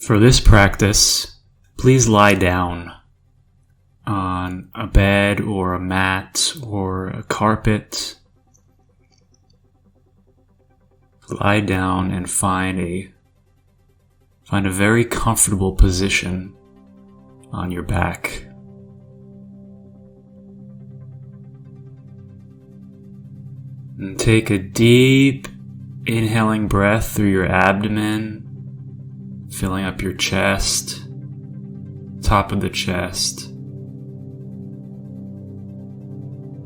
For this practice, please lie down on a bed or a mat or a carpet. Lie down and find a very comfortable position on your back. And take a deep inhaling breath through your abdomen, filling up your chest, top of the chest.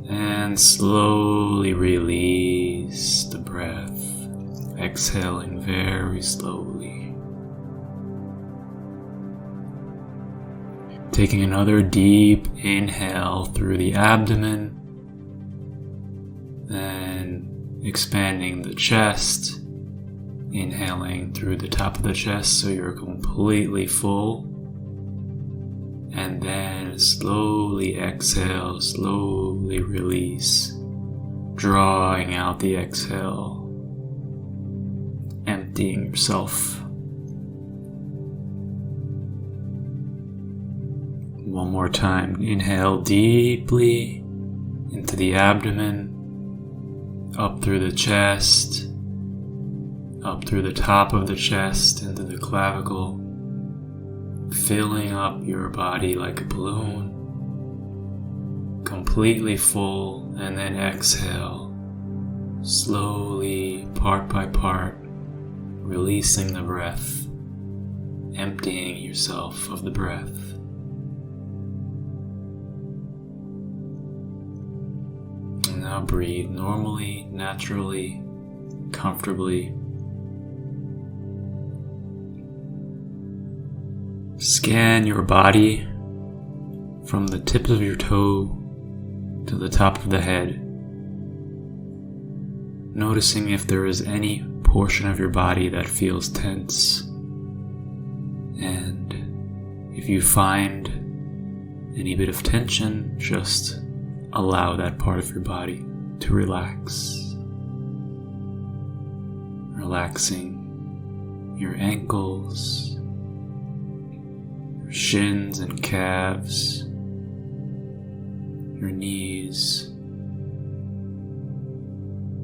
And slowly release the breath, exhaling very slowly. Taking another deep inhale through the abdomen, then expanding the chest, inhaling through the top of the chest so you're completely full, and then slowly exhale, slowly release, drawing out the exhale, emptying yourself. One more time, inhale deeply into the abdomen, up through the chest, up through the top of the chest, into the clavicle, filling up your body like a balloon, completely full, and then exhale, slowly, part by part, releasing the breath, emptying yourself of the breath. And now breathe normally, naturally, comfortably. Scan your body from the tips of your toe to the top of the head, noticing if there is any portion of your body that feels tense, and if you find any bit of tension, just allow that part of your body to relax. Relaxing your ankles, shins and calves, your knees,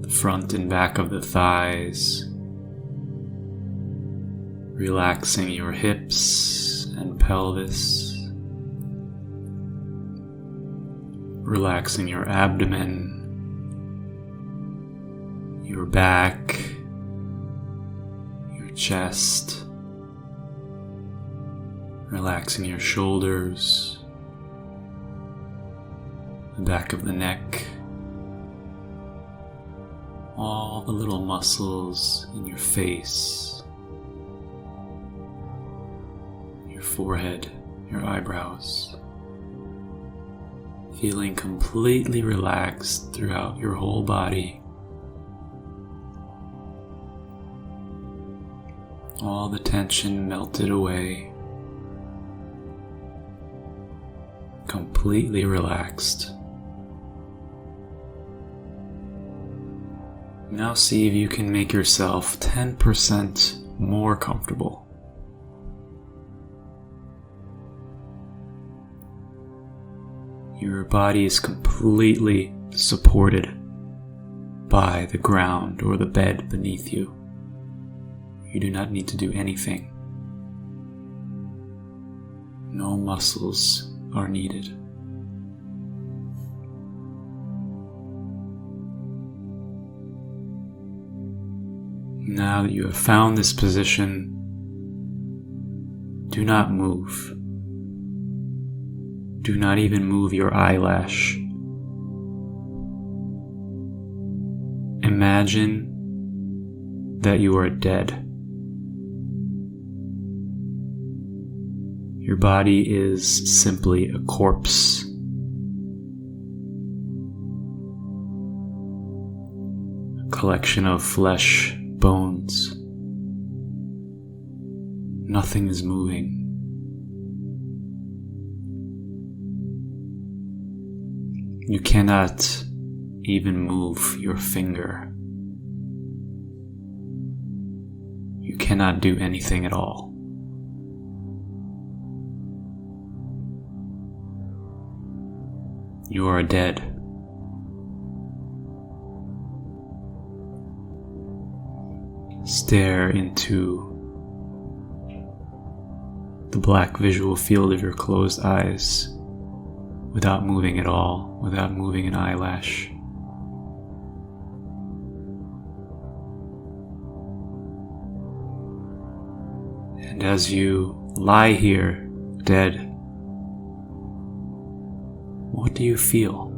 the front and back of the thighs, relaxing your hips and pelvis, relaxing your abdomen, your back, your chest, relaxing your shoulders, the back of the neck, all the little muscles in your face, your forehead, your eyebrows, feeling completely relaxed throughout your whole body. All the tension melted away. Completely relaxed. Now see if you can make yourself 10% more comfortable. Your body is completely supported by the ground or the bed beneath you. You do not need to do anything. No muscles are needed. Now that you have found this position, do not move. Do not even move your eyelash. Imagine that you are dead. Your body is simply a corpse. A collection of flesh, bones. Nothing is moving. You cannot even move your finger. You cannot do anything at all. You are dead. Stare into the black visual field of your closed eyes without moving at all, without moving an eyelash. And as you lie here, dead, what do you feel?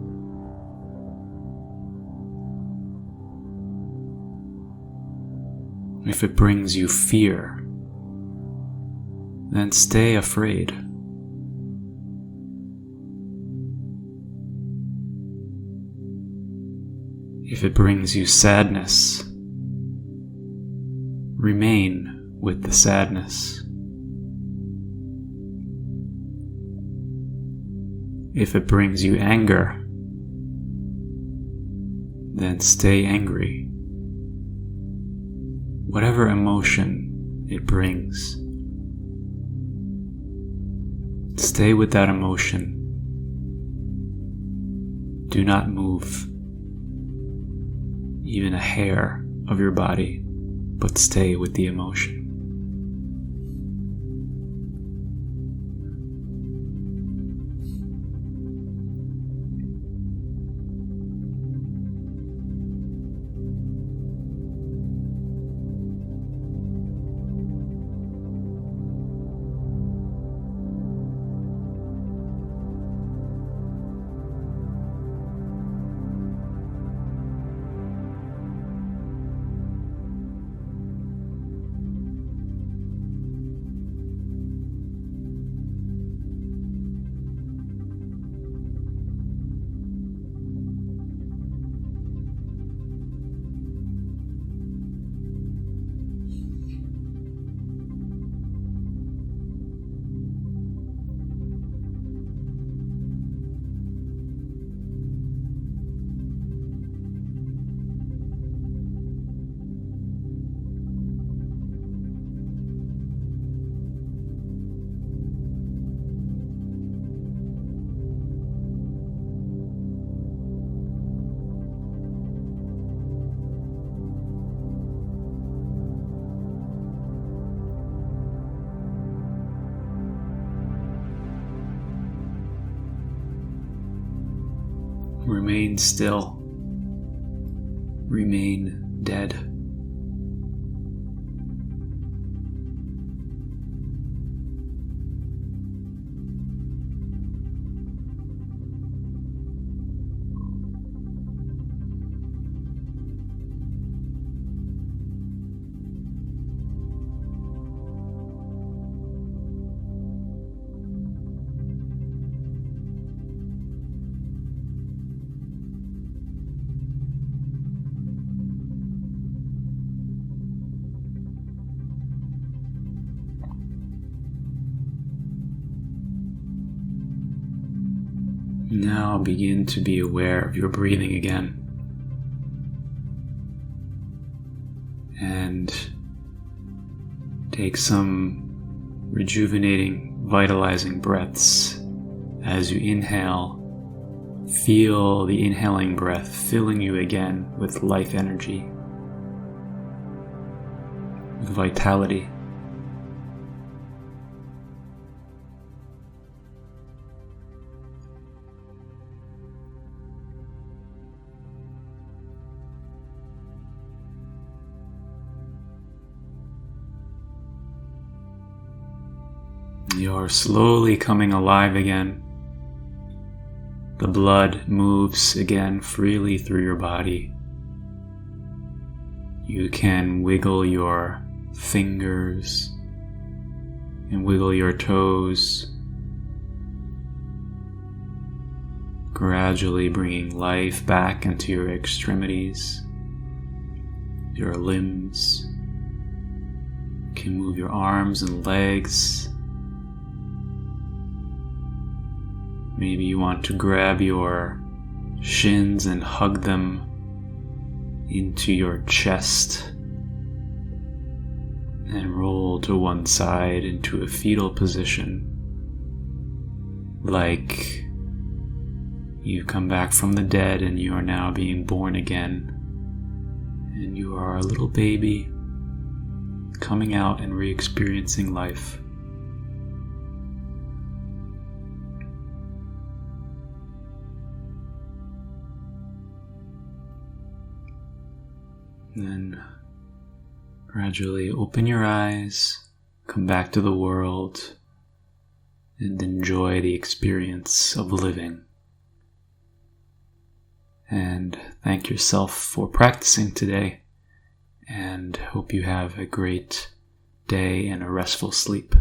If it brings you fear, then stay afraid. If it brings you sadness, remain with the sadness. If it brings you anger, then stay angry. Whatever emotion it brings, stay with that emotion. Do not move even a hair of your body, but stay with the emotion. Remain still. Remain dead. Now begin to be aware of your breathing again. And take some rejuvenating, vitalizing breaths. As you inhale, feel the inhaling breath filling you again with life energy, with vitality. You're slowly coming alive again. The blood moves again freely through your body. You can wiggle your fingers and wiggle your toes, gradually bringing life back into your extremities, your limbs. You can move your arms and legs. Maybe you want to grab your shins and hug them into your chest and roll to one side into a fetal position, like You've come back from the dead and you are now being born again. And you are a little baby coming out and re-experiencing life. Then gradually open your eyes, come back to the world, and enjoy the experience of living. And thank yourself for practicing today, and hope you have a great day and a restful sleep.